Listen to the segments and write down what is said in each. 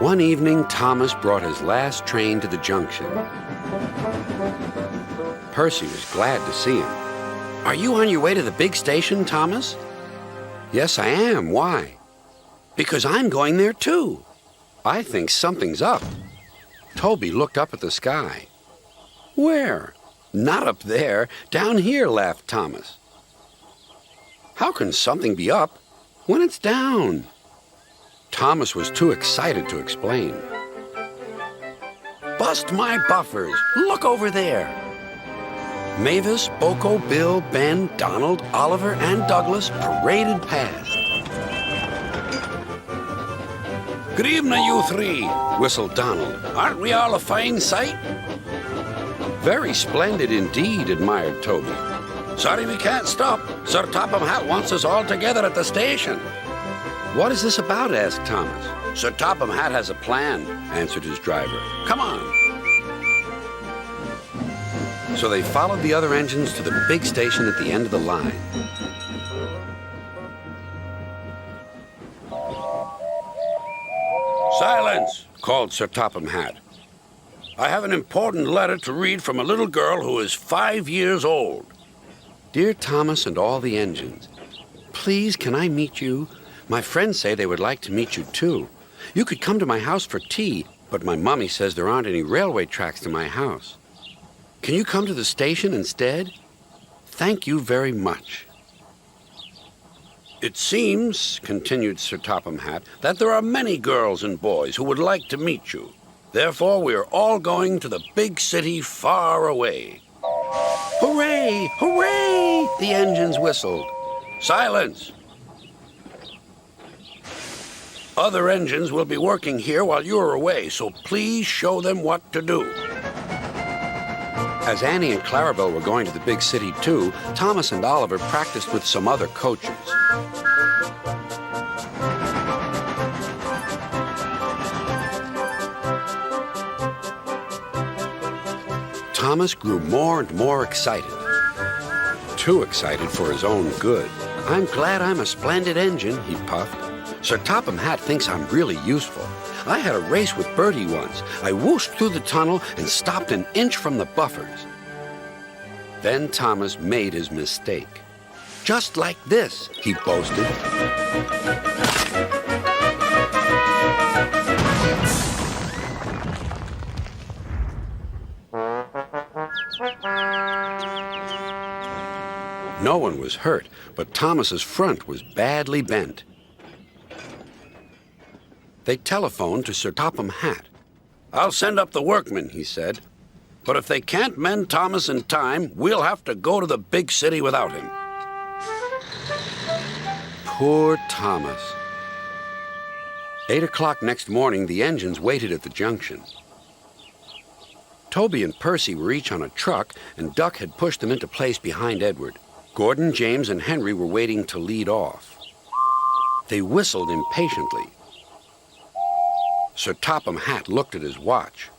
One evening, Thomas brought his last train to the junction. Percy was glad to see him. "Are you on your way to the big station, Thomas?" "Yes, I am. Why?" "Because I'm going there too. I think something's up." Toby looked up at the sky. "Where?" "Not up there. Down here," laughed Thomas. "How can something be up when it's down?" Thomas was too excited to explain. "Bust my buffers! Look over there!" Mavis, Boko, Bill, Ben, Donald, Oliver, and Douglas paraded past. "Good evening, you three," whistled Donald. "Aren't we all a fine sight?" "Very splendid indeed," admired Toby. "Sorry we can't stop. Sir Topham Hatt wants us all together at the station." "What is this about?" asked Thomas. "Sir Topham Hatt has a plan," answered his driver. "Come on." So they followed the other engines to the big station at the end of the line. "Silence!" called Sir Topham Hatt. "I have an important letter to read from a little girl who is 5 years old." "Dear Thomas and all the engines, please can I meet you? My friends say they would like to meet you too. You could come to my house for tea, but my mommy says there aren't any railway tracks to my house. Can you come to the station instead? Thank you very much." "It seems," continued Sir Topham Hatt, "that there are many girls and boys who would like to meet you. Therefore, we are all going to the big city far away." "Hooray! Hooray!" the engines whistled. "Silence! Other engines will be working here while you're away, so please show them what to do." As Annie and Clarabelle were going to the big city too, Thomas and Oliver practiced with some other coaches. Thomas grew more and more excited. Too excited for his own good. "I'm glad I'm a splendid engine," he puffed. "Sir Topham Hatt thinks I'm really useful. I had a race with Bertie once. I whooshed through the tunnel and stopped an inch from the buffers." Then Thomas made his mistake. "Just like this," he boasted. No one was hurt, but Thomas's front was badly bent. They telephoned to Sir Topham Hatt. "I'll send up the workmen," he said. "But if they can't mend Thomas in time, we'll have to go to the big city without him." Poor Thomas. 8 o'clock next morning, the engines waited at the junction. Toby and Percy were each on a truck, and Duck had pushed them into place behind Edward. Gordon, James, and Henry were waiting to lead off. They whistled impatiently. Sir Topham Hatt looked at his watch.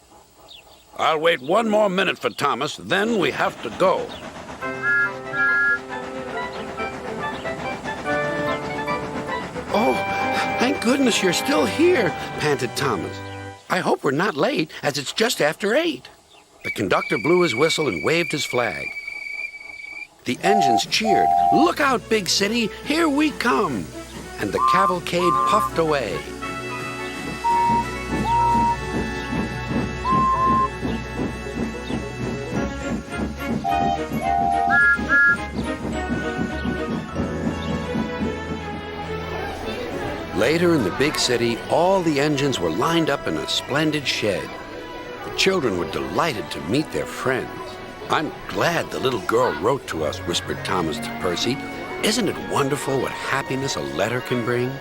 "I'll wait one more minute for Thomas, then we have to go." "Oh, thank goodness you're still here," panted Thomas. "I hope we're not late, as it's just after 8. The conductor blew his whistle and waved his flag. The engines cheered. "Look out, big city, here we come!" And the cavalcade puffed away. Later in the big city, all the engines were lined up in a splendid shed. The children were delighted to meet their friends. "I'm glad the little girl wrote to us," whispered Thomas to Percy. "Isn't it wonderful what happiness a letter can bring?"